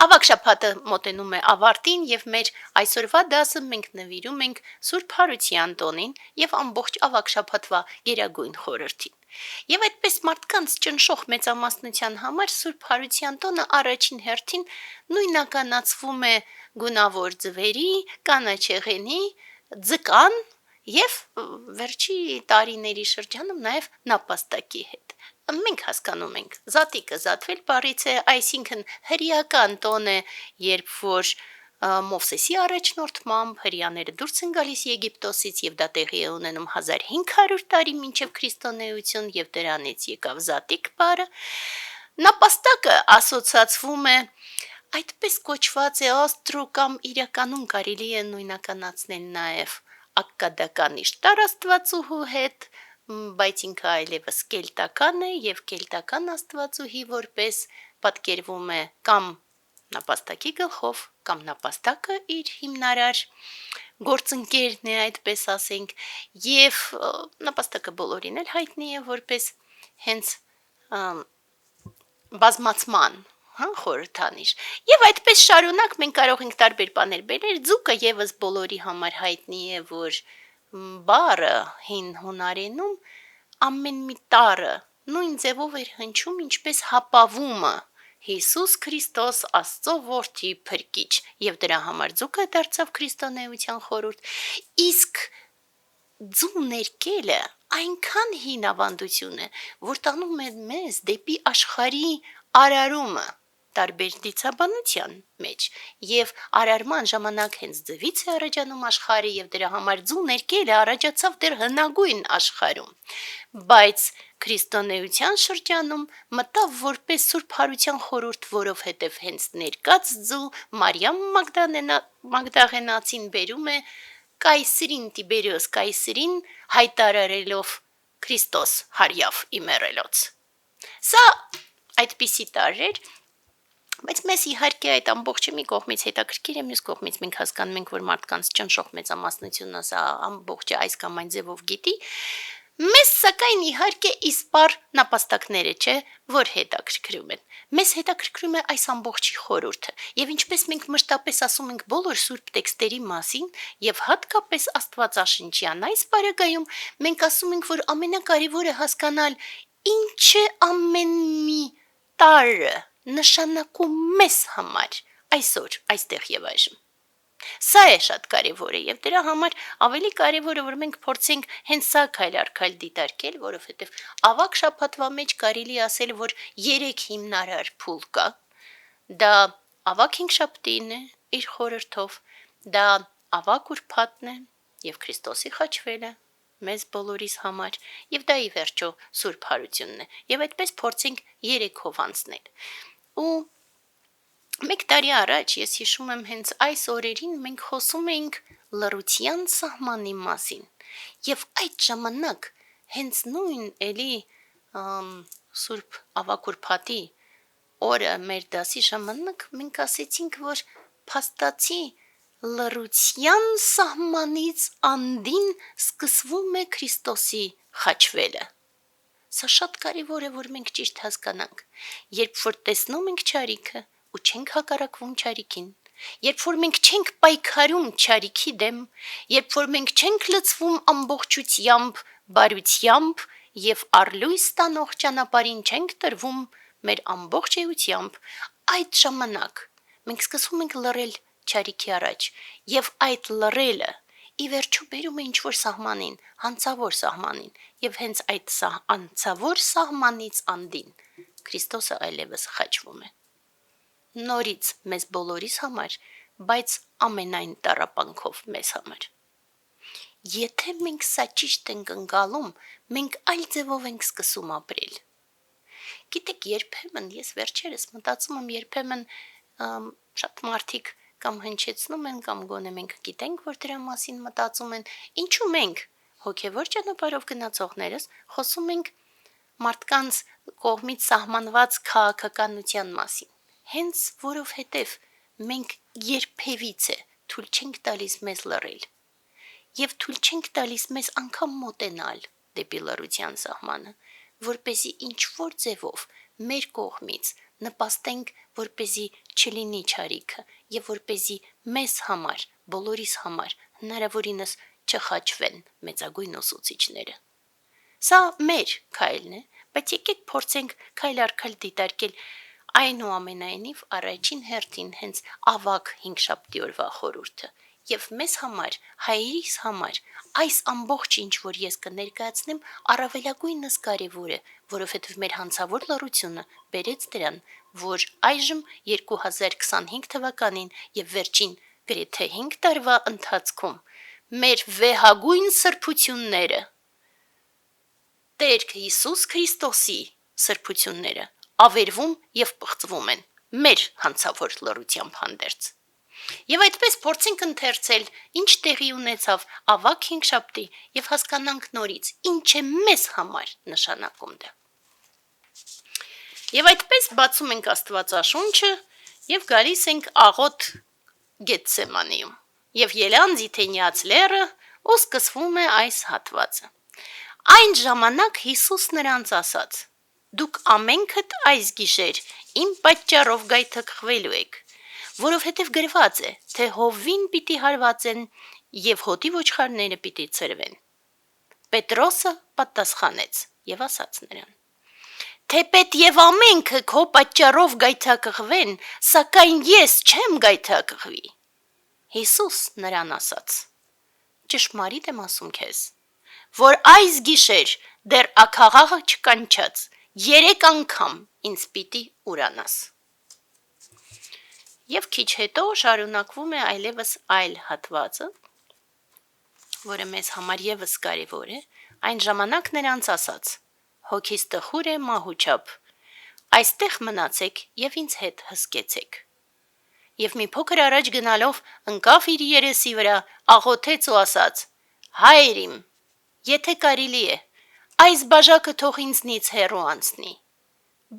Ավագ շաբաթը մոտենում է ավարտին եւ մեր այսօրվա դասը մենք նվիրում ենք Սուրբ Հարության տոնին եւ ամբողջ ավագ շաբաթվա գերագույն խորհրդին։ Եվ այդպես մարդկանց ճնշող մեծամասնության համար Սուրբ Հարության տոնը առաջին հերթին նույնականացվում է գունավոր ձվերի, կանաչեղենի, ձկան եւ վերջի տարիների շրջանում նաեւ նապաստակի հետ։ Մենք հասկանում ենք, զատիկը զատվել բառից է, այսինքն հրեական տոն է, երբ որ Մովսեսի առաջնորդմամբ հրեաները դուրս են գալիս Եգիպտոսից եւ դա տեղի է ունենում 1500 տարի մինչեւ քրիստոնեություն եւ դրանից եկավ զատիկ բառը։ Նապաստակը ասոցացվում է այդպես կոչված է աստրո կամ իրականում կարելի է նույնականացնել նաեւ ակկադական իշտար աստվածուհու հետ, բայց ինքը այլևս կելտական է եւ կելտական աստվածուհի որպես պատկերվում է կամ նապաստակի գլխով, կամ նապաստակը իր հիմնարար գործընկերն է, այդպես ասենք, եւ նապաստակը բոլորին էլ հայտնի է որպես հենց բազմացման խորհրդանիշ։ Եվ այդպես շարունակ մենք կարող ենք տարբեր բաներ բերել, ձուկը եւս բոլորի համար հայտնի է, որ բառը հին հունարենում ամեն մի տառը նույն ձևով էր հնչում, ինչպես հապավումը Հիսուս Քրիստոս Աստծո որդի փրկիչ, եւ դրա համար ձուկը դարձավ քրիստոնեության խորհուրդ, իսկ ձու ներկելը այնքան հին ավանդություն է, որ տանում է մեզ դեպի աշխարհի արարումը տարբեր դիցաբանության մեջ եւ արարման ժամանակ հենց ձվից է առաջանում աշխարհը եւ դրա համար ձու ներկելը առաջացավ դեռ հնագույն աշխարհում, բայց քրիստոնեության շրջանում մտավ որպես Սուրբ Հարության խորհուրդ, որովհետև հենց ներկած ձու Մարիամ Մագդաղենացին բերում է Կայսրին Տիբերիոս Կայսրին հայտարարելով Քրիստոս հարյավ իմերելոց։ Սա այդպիսի տարրեր, բայց մեզ իհարկե այդ ամբողջը մի կողմից հետաքրքիր է, մյուս կողմից մենք հասկանում ենք, որ մարդկանց ճնշող մեծամասնությունը սա ամբողջը այս կամ այն ձևով գիտի, մեզ սակայն իհարկե իսպար նապաստակները չէ, որ հետաքրքրում են։ Մեզ հետաքրքրում է այս ամբողջի խորհուրդը, եւ ինչպես մենք մշտապես ասում ենք բոլոր սուրբ տեքստերի մասին, եւ հատկապես Աստվածաշնչյան այս բaragայում մենք ասում ենք, որ ամենակարևորը հասկանալ ինչ է ամեն մի տարը նշանակում մեզ համար այսօր, այստեղ եւ այժմ։ Սա է շատ կարևորը եւ դրա համար ավելի կարևորը որ մենք փորձենք հենց սա քայլ առ քայլ դիտարկել, որովհետեւ ավագ շաբաթվա մեջ կարելի ասել, որ 3 հիմնարար փուլ կա։ Դա ավագ հինգշաբթին է իր խորհրդով, դա ավագ ուրբաթն է եւ Քրիստոսի խաչվելը մեզ բոլորիս համար եւ դա ի վերջո Սուրբ Հարությունն է եւ այդպես փորձենք 3-ով անցնել։ Ու մեկ տարի առաջ ես հիշում եմ հենց այս օրերին մենք խոսում էինք լռության սահմանի մասին եւ այդ ժամանակ հենց նույն էլի Սուրբ Ավագուրբաթի օրը մեր դասի ժամանակ մենք ասեցինք, որ փաստացի լռության սահմանից անդին սկսվում է Քրիստոսի խաչվելը։ Սա շատ կարևոր է, որ մենք ճիշտ հասկանանք, երբ որ տեսնում ենք չարիքը ու չենք հակառակվում չարիքին, երբ որ մենք չենք պայքարում չարիքի դեմ, երբ որ մենք չենք լցվում ամբողջությամբ, բարությամբ եւ առլույս տանող ճանապարհին չենք տրվում մեր ամբողջ էությամբ, այդ ժամանակ մենք սկսում ենք լռել չարիքի առաջ եւ այդ լռելը ի վերջո բերում է ինչ-որ սահմանին, հանցավոր սահմանին եւ հենց այդ անցավոր սահմանից անդին Քրիստոսը այլևս խաչվում է։ Նորից մեզ բոլորիս համար, բայց ամենայն տառապանքով մեզ համար։ Եթե մենք սա ճիշտ ենք ընկալում, մենք այլ ձևով ենք սկսում ապրել։ Գիտեք, երբեմն ես վերջերս մտածում եմ, երբեմն շատ մարդիկ կամ հնչեցնում են կամ գոնե մենք գիտենք, որ դրա մասին մտածում են, ինչու մենք հոգևոր ճանապարհով գնացողներս խոսում ենք մարդկանց կողմից սահմանված քաղաքականության մասին։ Հենց որովհետև մենք երբևիցե թույլ չենք տալիս մեզ լռել եւ թույլ չենք տալիս մեզ անգամ մոտենալ դեպի լռության սահմանը, որպեսզի ինչ որ ձևով մեր կողմից նպաստենք, որպեսզի չլինի չարիքը եւ որպեսզի մեզ համար, բոլորիս համար հնարավորինս չխաչվեն մեծագույն ուսուցիչները։ Սա մեր քայլն է, բայց եկեք փորձենք քայլ առ քայլ դիտարկել այնուամենայնիվ առաջին հերթին հենց ավագ հինգշաբթի օրվա խորհուրդը եւ մեզ համար, հայերիս համար այս ամբողջ ինչ որ ես կներկայացնեմ առավելագույնս կարևոր է, որովհետեւ մեր հանցավոր լռությունը բերեց դրան, որ այժմ 2025 թվականին եւ վերջին գրեթե 5 տարվա ընթացքում մեր վեհագույն սրբությունները Տեր Հիսուս Քրիստոսի սրբությունները ավերվում եւ պղծվում են մեր հանցավոր լռությամբ հանդերձ։ Եվ այդպես փորձենք ընթերցել, ինչ տեղի ունեցավ ավագ հինգշաբթի եւ հասկանանք նորից, ինչ է մեզ համար նշանակում դա։ Եվ այդպես բացում ենք Աստվածաշունչը եւ գալիս ենք աղոտ Գեթսեմանիում։ Եվ ելան Զիթենյաց լեռը ու սկսվում է այս հատվածը։ Այն ժամանակ Հիսուս նրանց ասաց. Դուք ամենքդ այս գիշեր իմ պատճառով գայթակղվելու եք, որովհետև գրված է, թե հովին պիտի հարվածեն եւ հոտի ոչխարները պիտի ցրվեն։ Պետրոսը պատասխանեց եւ ասաց նրան. Թեպետ եւ ամենքը քո պատճառով գայթակղվեն, սակայն ես չեմ գայթակղվի։ Հիսուս նրան ասաց. Ճշմարիտ եմ ասում քեզ, որ այս գիշեր դեռ աքաղաղը չկանչած 3 անգամ ինձ պիտի ուրանաս։ Եվ քիչ հետո շարունակվում է այլևս այլ հատվածը, որը մեզ համար եւս կարևոր է, այն ժամանակ նրանց ասաց. Հոգիս տխուր է մահուչապ, այստեղ մնացեք եւ ինձ հետ հսկեցեք։ Եվ մի փոքր առաջ գնալով ընկավ իր երեսի վրա, աղոթեց ու ասաց. Հայր իմ, եթե կարելի է, այս բաժակը թող ինձնից հեռու անցնի,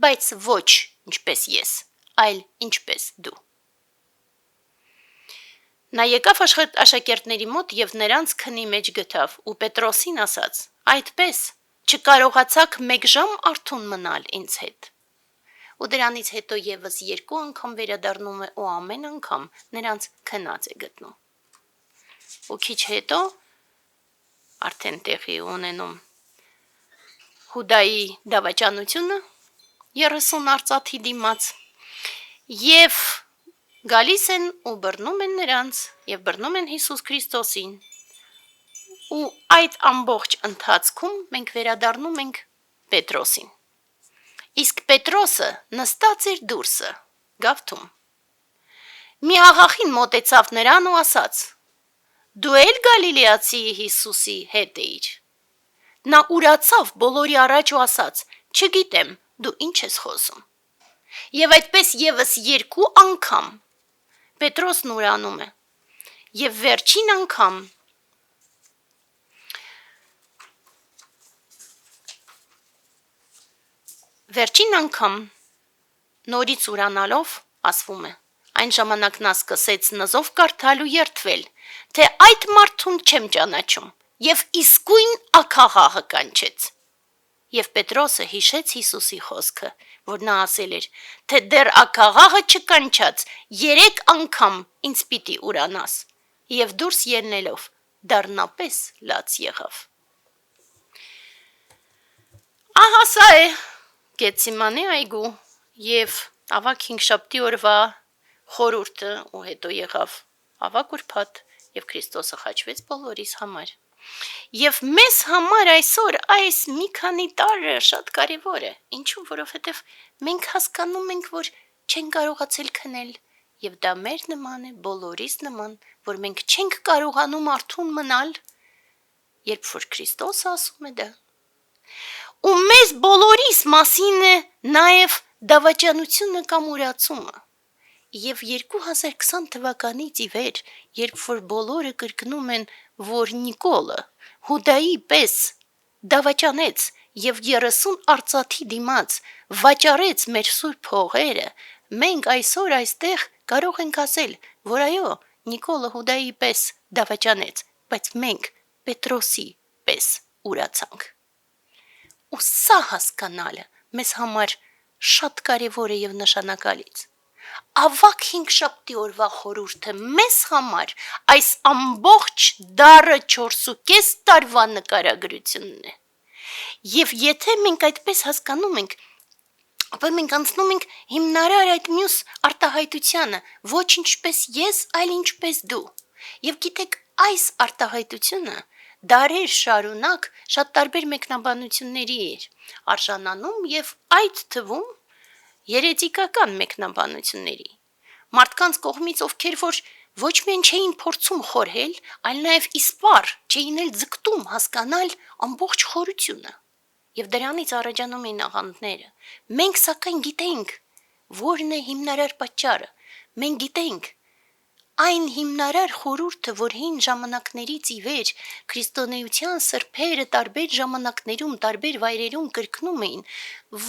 բայց ոչ ինչպես ես, այլ ինչպես դու։ Նա եկավ աշակերտների մոտ եւ նրանց քնի մեջ գտավ ու Պետրոսին ասաց. այդպես չկարողացաք մեկ ժամ արթուն մնալ ինձ հետ։ Ու դրանից հետո եւս 2 անգամ վերադառնում է ու ամեն անգամ նրանց քնած է գտնում։ Ու քիչ հետո արդեն տեղի ունենում Հուդայի դավաճանությունը 30 արծաթի դիմաց եւ գալիս են ու բռնում են նրանց եւ բռնում են Հիսուս Քրիստոսին ու այդ ամբողջ ընթացքում մենք վերադառնում ենք Պետրոսին։ Իսկ Պետրոսը նստած էր դուրսը գավթում։ Մի աղախին մոտեցավ նրան ու ասաց. Դու էլ Գալիլեացի Հիսուսի հետ էիր։ Նա ուրացավ բոլորի առաջ ու ասաց. չգիտեմ, դու ինչ ես խոսում։ Եվ այդպես եւս 2 անգամ Պետրոսն ուրանում է։ Եվ վերջին անգամ նորից ուրանալով ասվում է։ Այն ժամանակ նա սկսեց նզով կարդալ ու երդվել, թե այդ մարդուն չեմ ճանաչում, եւ իսկույն աքաղաղը կանչեց։ Եվ Պետրոսը հիշեց Հիսուսի խոսքը, որ նա ասել էր, թե դեռ աքաղաղը չկանչած 3 անգամ ինձ պիտի ուրանաս, եւ դուրս ելնելով դառնապես լաց եղավ։ Ահա սա է Գեթսեմանի այգու եւ ավագ հինգշաբթի օրվա խորհուրդը ու հետո եղավ ավագ ուրբաթ եւ Քրիստոսը խաչվեց բոլորիս համար։ Եվ մեզ համար այսօր այս մի քանի տարը շատ կարևոր է, ինչու, որովհետև մենք հասկանում ենք, որ չենք կարողացել քնել, եւ դա մեր նման է, բոլորիս նման, որ մենք չենք կարողանում արթուն մնալ, երբ որ Քրիստոսը ասում է դա։ Ու մեզ բոլորիս մասին է նաեւ դավաճանությունը կամ ուրացումը։ Եվ 2020 թվականից ի վեր, երբ որ բոլորը կրկնում են, որ Նիկոլը Հուդայի պես դավաճանեց եւ 30 արծաթի դիմաց վաճառեց մեր սուրբ հողերը, մենք այսօր այստեղ կարող ենք ասել, որ այո, Նիկոլը Հուդայի պես դավաճանեց, բայց մենք Պետրոսի պես ուրացանք։ Ու սա հասկանալը մեզ համար շատ կարևոր է եւ նշանակալից։ Ավակ 5 շաբթի օրվա խորհուրդը մեզ համար այս ամբողջ դարը 4.5 տարվա նկարագրությունն է։ Եվ եթե մենք այդպես հասկանում ենք, ապա մենք անցնում ենք հիմնարար այդ մյուս արտահայտությանը, ոչ ինչպես ես, այլ ինչպես դու։ Եվ գիտեք, այս արտահայտությունը դարեր շարունակ շատ տարբեր մեկնաբանությունների էր արժանանում եւ այդ թվում երետիկական մեկնաբանությունների։ Մարդկանց կողմից, ովքեր որ ոչ միայն չէին փորձում խորհել, այլ նաև իսպառ չէին էլ ձգտում հասկանալ ամբողջ խորությունը։ Եվ դրանից առաջանում էին աղանդները։ Մենք սակայն գիտենք, որն է հիմնարար պատճառը։ Մենք գիտենք այն հիմնարար խորհուրդը, որ հին ժամանակներից ի վեր քրիստոնեության սրբերը տարբեր ժամանակներում, տարբեր վայրերում կրկնում էին,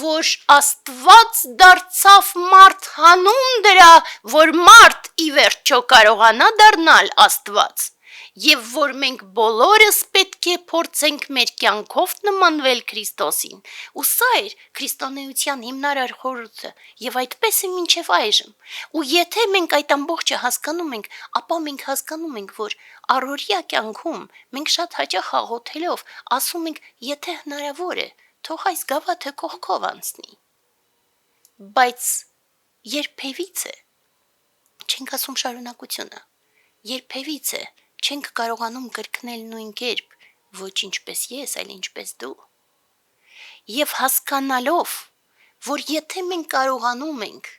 որ Աստված դարձավ մարդ հանուն դրա, որ մարդ ի վերջո կարողանա դառնալ Աստված, եւ որ մենք բոլորս պետք է փորձենք մեր կյանքով նմանվել Քրիստոսին։ Ու սա էր քրիստոնեության հիմնարար խորհուրդը, եւ այդպես է մինչեւ այժմ։ Ու եթե մենք այդ ամբողջը հասկանում ենք, ապա մենք հասկանում ենք, որ առօրյա կյանքում մենք շատ հաճախ աղոթելով ասում ենք, եթե հնարավոր է, թող այս գավաթը կողքով անցնի։ Բայց երբևիցե չենք ասում շարունակությունը, երբևիցե չենք կարողանում կրկնել նույն կերպ, ոչ ինչպես ես, այլ ինչպես դու։ Եվ հասկանալով, որ եթե մենք կարողանում ենք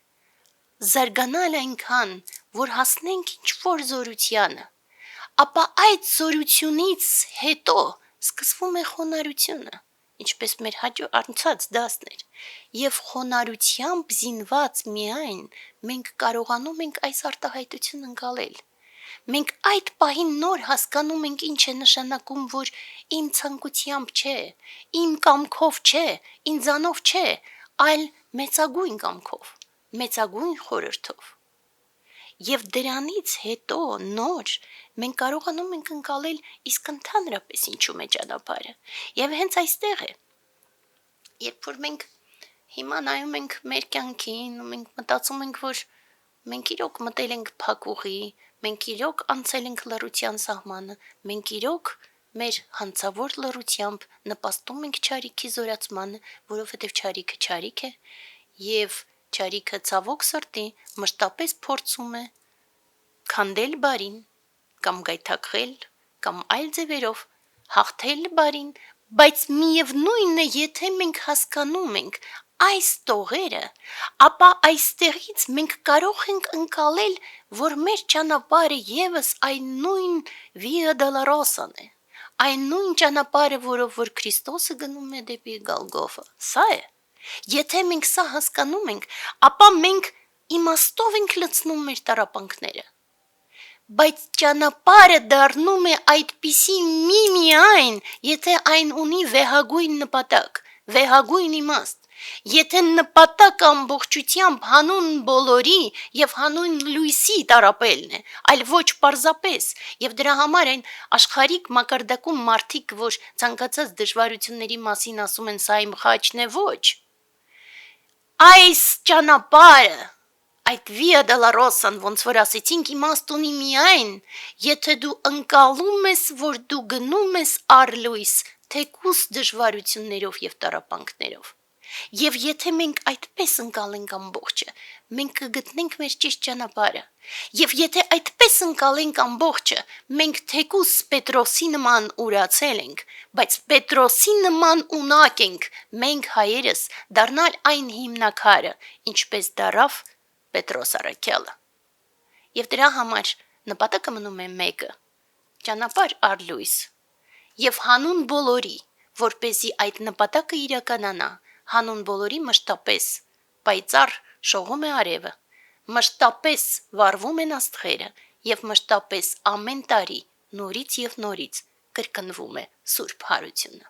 զարգանալ այնքան, որ հասնենք ինչ-որ զորությանը, ապա այդ զորությունից հետո սկսվում է խոնարհությունը, ինչպես մեր անցած դասներ, եւ խոնարհությամբ զինված միայն մենք կարողանում ենք այս արտահայտությունն ընկալել։ Մենք այդ պահին նոր հասկանում ենք ինչ է նշանակում, որ իմ ցանկությամբ չէ, իմ կամքով չէ, ինձանով չէ, այլ մեծագույն կամքով, մեծագույն խորհրդով։ Եվ դրանից հետո նոր մենք կարողանում ենք ընկալել իսկ ընդհանրապես ինչու է ճանապարհը։ Եվ հենց այստեղ է, երբ որ մենք հիմա նայում ենք մեր կյանքին ու մենք մտածում ենք, որ մենք իրոք մտել ենք փակուղի, մենք իրոք անցել ենք լռության սահմանը, մենք իրոք մեր հանցավոր լռությամբ նպաստում ենք չարիքի զորացմանը, որովհետև չարիքը չարիք է, եւ չարիքը ցավոք սրտի մշտապես փորձում է քանդել բարին, կամ գայթակղել, կամ այլ ձևերով հաղթել բարին, բայց միևնույնն է, եթե մենք հասկանում ենք այս տողերը, ապա այստեղից մենք կարող ենք ընկալել, որ մեր ճանապարհը եւս այն նույն Via Dolorosa-ն է, այն նույն ճանապարհը, որով որ Քրիստոսը գնում է դեպի Գալգոֆա։ Սա է։ Եթե մենք սա հասկանում ենք, ապա մենք իմաստով ենք լցնում մեր տառապանքները։ Բայց ճանապարհը դառնում է այդպիսի միայն, եթե այն ունի վեհագույն նպատակ, վեհագույն իմաստ։ Եթե նպատակ ամբողջությամբ հանուն բոլորի եւ հանուն լույսի տարապելն է, այլ ոչ պարզապես, եւ դրա համար այն աշխարհիկ մակարդակում մարդիկ, որ ցանկացած դժվարությունների մասին ասում են սա իմ խաչն է, ոչ։ Այս ճանապարհը, այդ Via Dolorosa-ն, ոնց որ ասեցինք, իմաստ ունի միայն, եթե դու ընկալում ես, որ դու գնում ես առ լույս, թեկուզ դժվարություններով եւ տառապանքներով։ Եվ եթե մենք այդպես ընկալենք ամբողջը, մենք կգտնենք մեր ճիշտ ճանապարհը։ Եվ եթե այդպես ընկալենք ամբողջը, մենք թեկուզ Պետրոսի նման ուրացել ենք, բայց Պետրոսի նման ունակ ենք մենք հայերս դառնալ այն հիմնակարը, ինչպես դարավ Պետրոս առաքյալը։ Եվ դրա համար նպատակը մնում է մեկը՝ ճանապարհ առ լույս։ Եվ հանուն բոլորի, որպեսզի այդ նպատակը իրականանա, հանուն բոլորի մշտապես պայծառ շողում է արևը, մշտապես վառվում են աստղերը եւ մշտապես ամեն տարի նորից եւ նորից կրկնվում է Սուրբ Հարությունը։